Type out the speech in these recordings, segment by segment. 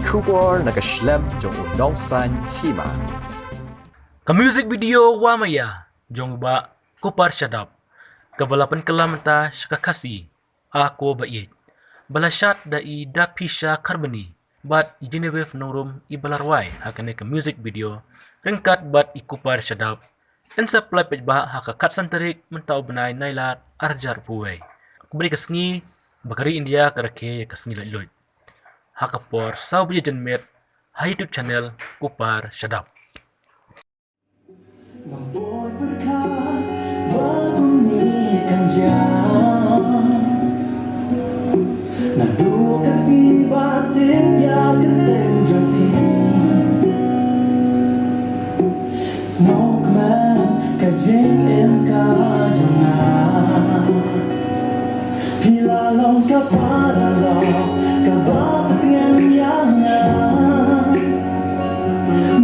Kubor nakaslem jong udongsan hima. Ka music video wa maya jong ba kupar shadap. Kabalapan kalamata shakakasi ako bait. Balashat da I dapisha karbani but Genevieve nongrum ibalarway hakane ka music video ringkat but ikupar shadap. Ensa plapit ba hakakat santarik mentau benai nailat arjar puway. Kubri kasngi bakari India karake kasngi laloj. Hakapor sau janmet YouTube channel kupar shadap. Membuat berkat membunyikan jam Nadu kasih batin ya keteng jemping Smokeman kajing ka jangan Hilalong kapalalong kabapatian yangan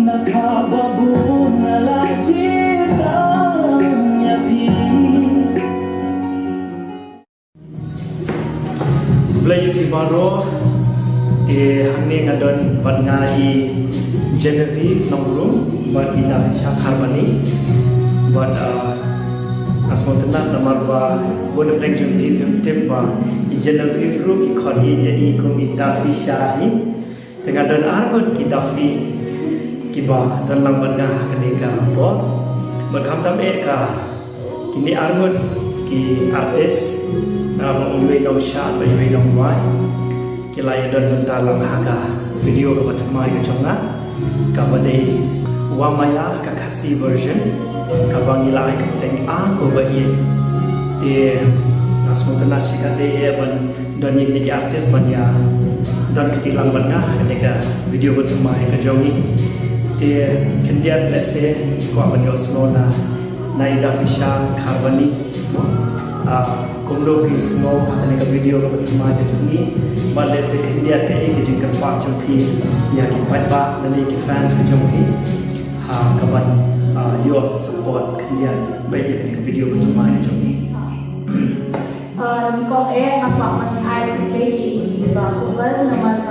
Nakababu na lajitang yapi Belayu di baro di hangni ngadon vat ngai Genevieve nongrum vat ina Syakarbani vat asmo tenat namar ba bona black jumpi tim ba Genevieve ru ki khodi ya I kum ida fishahi tengah don arbon ki dafi kiba dan lambat dah ketika apa berkam tabe ka kini arbon ki artis mengului dong shot mengului dong wai kilai don mentalang haga video ke macam mai ke chonga kabade wamaya ka kasi version kabang ilai ke teng ko bai te asmo tena sikade e ban don ni artis ban ya don ketilang ban ketika video ke mai ke jongi te kendian lese ko ban yo snona naida fisha karbani kumlo ki snow hatane ka video ka batima ke chungi balle se kendian ke ek jingkar pa chungi ya ki patba nani ki fans ke chungi ha kaban yo support kendian bai ke video ka batima ke chungi ko nakwa man ay play ba ko naman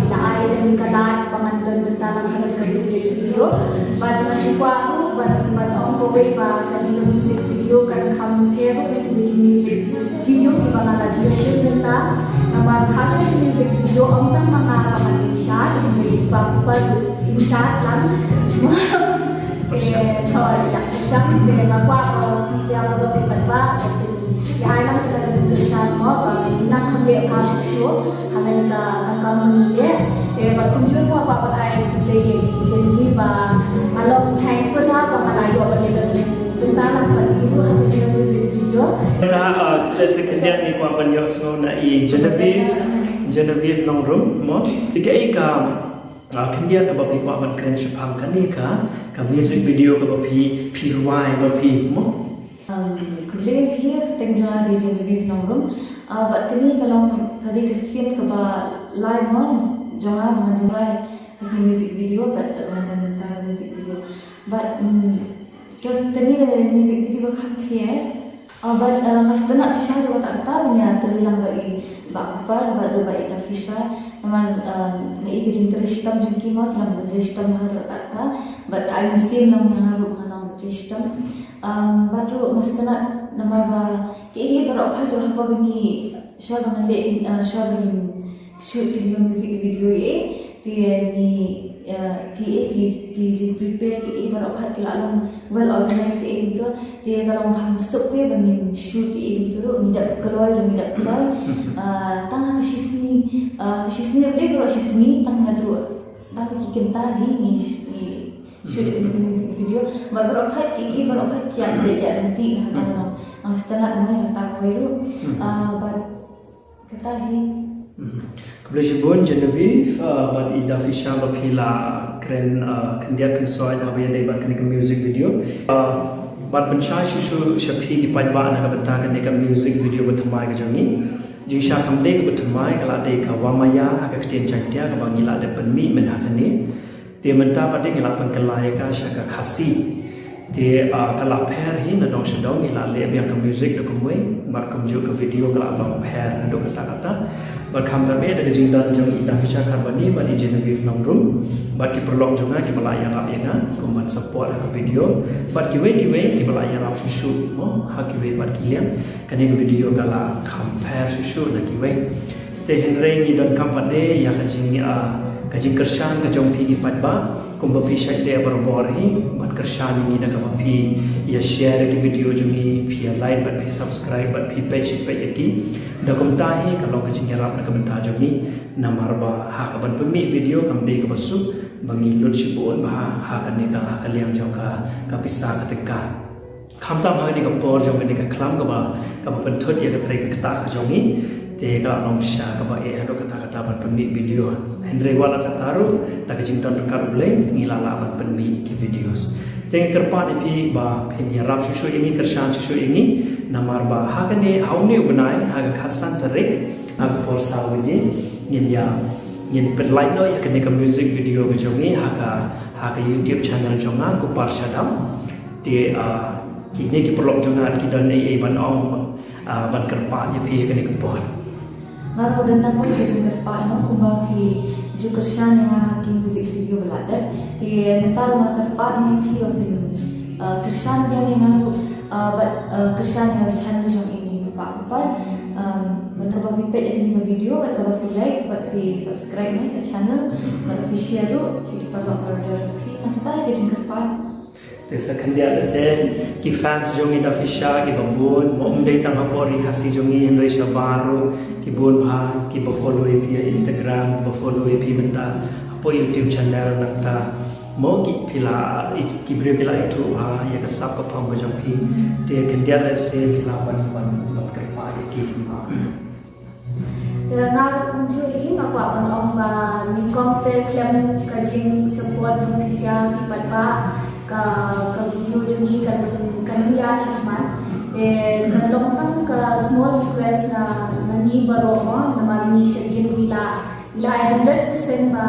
ilaay din kalat pamandon mentalang halos ka music video but masyukwa ako but on ko way ba kanino music video kan compare with music video ki mga graduation nita naman hanggang music video ang mga pamatin siya hindi pa shot lang thor yak siya hindi nakwa official ko di ba ya lang sa graduation mo nang kami ka show hanggang ka kamuye berkunjung ko apa ay play jadi ba along thankful ha pa malayo pa nila tentang pag-ibo habi ng music video sekendian ni ko apa yo snow na I Genevieve nongrum mo dikai ka kendian ka bapi ko aman kren shapang kanika ka music video ka bapi PY bapi mo kuliah here tengjana di Genevieve nongrum but kini kalau tadi kesian ke ba live mon jangan mengenai music video but mengenai music video but kini music video compare but mesti nak share ko tak tahu ni terlilang bagi bakpar baru bagi kafisha memang ini kerja teristam jengki mat lang teristam harus tak tahu but I same lang yang harus menang teristam baru mesti nak nama ba kini berok kado apa bagi share bagi shoot video music video dia ni ki prepare ki barok khat kilalong well organized itu dia kalau hamsuk dia bangin shoot itu ro nidap keluar tang shisni boleh kalau shisni tang ngadu tang ki kenta ni shoot music video barok khat ki barok khat kya dia nanti ang setelah mo ta ko but kata Kebetulan Genevieve, but ida fisha bapila keren kendia kensoi dah bayar dari bahkan ke music video. But pencai susu syapi di pajba anak bentang ke music video bertemai ke jongi. Jika kamde ke bertemai kalau ada ke wamaya agak ketian cantia ke bangila ada penmi menhakan ni. Dia mentah pada ngelapan kelai ke syaka kasi. Dia kalau pair hi nadong sedong ngila le biang ke music do ke mui, bar ke video kalau abang pair do kata-kata. bat kham ta be da jing dan jong ida fisha kharbani bat Genevieve Nongrum bat ki prolog jonga ki balaya rap yana kumban support ka video bat ki we balaya rap shushu mo ha ki we bat ki liam kane video gala compare shushu na ki we te henrei ni don kampade ya ka jing kershan ka jong pi ki pat ba kumba pi shak de bor hi bat kershan ni da ka pi ya share ki video jungi pi like bat pi subscribe bat pi page ki da kum ta hi ka long ka jing rap na ka benta jungi namar ba ha ka ban pemi video kam de ka basu bangi lut shibon ba ha ka ne ka liam jong ka pisa ka tika kham ta ma ni ka por jong ni ka klam ka ba ban thot ya ka tre ka ta ka jongi te ka long sha ka ba e hado ka ta ban pemi video Henry wala ka taru ta ka jing ton ka ble ni la ban pemi ki videos teng kerpan ipi ba phem ya rap shu ini kershan shu ini namar ba ha ka ne hauni ubnai ha ka khasan tare ha por sa wje yin pen like no ya ka ne ka music video ka jongi ha ka YouTube channel jonga ko par shadam te ki ne ki prolog jonga ki don ai ban ong ban kerpan ipi ka ne ko por Baru tentang kau itu juga no kumba ki juga kershan yang ki music video belajar. Jadi nentar rumah kerpan ni ki opin kershan dia ni ngaru kershan yang channel jom ini pak kupar. Mereka bagi pet ini video, mereka bagi like, bagi subscribe ni ke channel, mereka bagi share tu. Jadi perlu berdoa ki nak kita yang jeng kerpan. Tesa kandia da sen ki fans jongi da fisha ki bambun mom dei tang hapori kasi jongi Henry Shabaru ki bun ha ki bo follow via Instagram bo follow via benda apo YouTube channel nakta mo ki pila ki brio ki la itu ha ya ka sap ka pam jong pi te kandia da sen pila ban ka pa ki Dengar unjuk ini aku akan omba ni compare klaim kajing support Indonesia di Padba ka video juni kan ya chaman long tang ka small request na ni baro mo na mani shedin ila 100% ba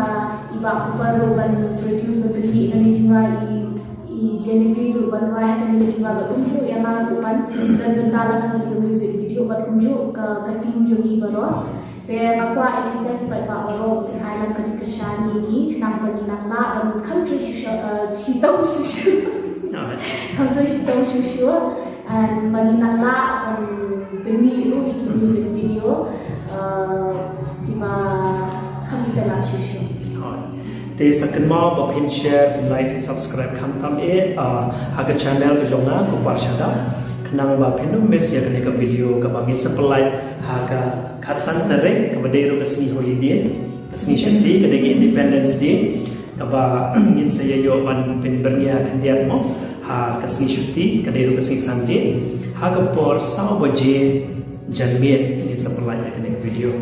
iba ko baro ban produce na pili na ni jinga I Genevieve ban wa ha kan ni jinga ba unju ya ma ban dan bentala na music video ba unju ka team juni baro Pero ako ay isa sa pagpaparo sa island kasi kasyani ni kenapa ginala dan country sitaw susu country sitaw susu and maginala ang pemilu iki music video diba kami dalam susu. Te second mau bapin share like subscribe kam tam haga channel ke jongna ko parshada kenang bapin mes ya ke video ka bangin supply haga khasan tare kabadero kasni holiday kasni shakti kadagi independence day kaba ngin saya yo ban pen bernia kandiat mo ha kasni shakti kadero kasni sunday ha ka por saw baje janmie ngin supply ya kadagi video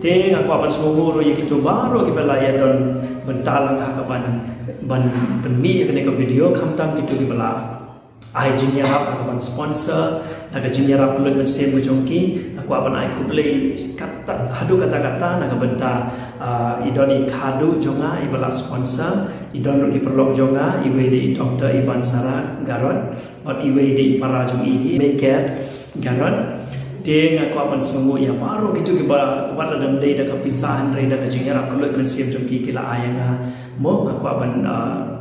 te aku apa sumuro yaki coba ro ki balaya don bentalang ha ka ban penmi ya kadagi video khamtam kitu ki bala ai jinya rap ban sponsor naga jinya rap lu men sem jongki aku aban ai kublei kata hadu kata-kata naga benta idoni khadu jonga ibala sponsor idon ro ki perlok jonga iwe di Dr. Iban Sara Garot bat iwe di para jongi make Garot dia aku aban semua ya baru gitu ki ba wala dam dei da kapisahan re da jinya rap lu men sem jongki kila ayanga mo aku aban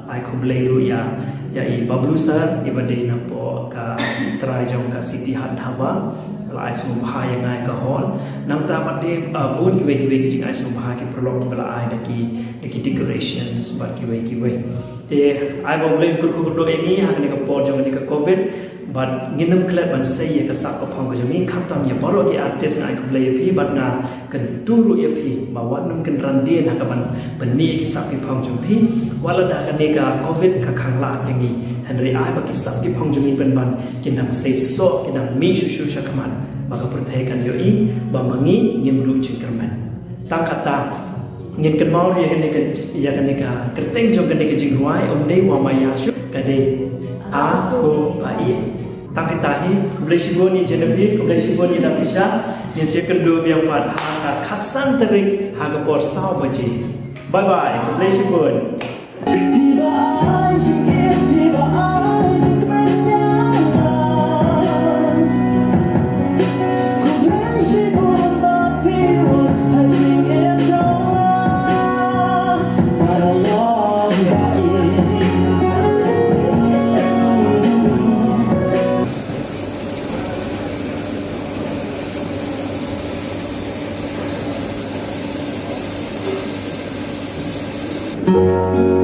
ai kublei ru ya i bablusar ibadai napo ka try jong ka city hat haba la ai sum bha yang ai ka hall nang ta pade bun ki we ki jing ai sum bha ki prolog ki bala ai ki decorations ba ki we te ai bo blame kur kur do ini ha ni ka por jong ni ka covid but nginam klep ban sei ka sak ka phang ka jami kham tam ya baro ki artist ngai ku play pi but na kan turu ya pi ba wat nam kan ran dia na ka ban ni ki sak ki phang jum pi wala da ka ne ka covid ka khang la yangi Henry ai ba ki sak ki phang jum ban kinam sei so kinam mi shu shakaman ba ka pertaikan yo I ba mangi ngim du chingkerman tang kata ngin kan mau ya kan ne ka kerteng jom kan ne ka jing ruai om dei wa maya shu ka dei aku baik tak kitahi kublai Genevieve kublai shiboni Nafisha yang saya kedua yang pada haga khatsan terik haga por saw baji bye bye kublai shibon Hãy subscribe cho kênh Ghiền Mì Gõ để không bỏ lỡ Thank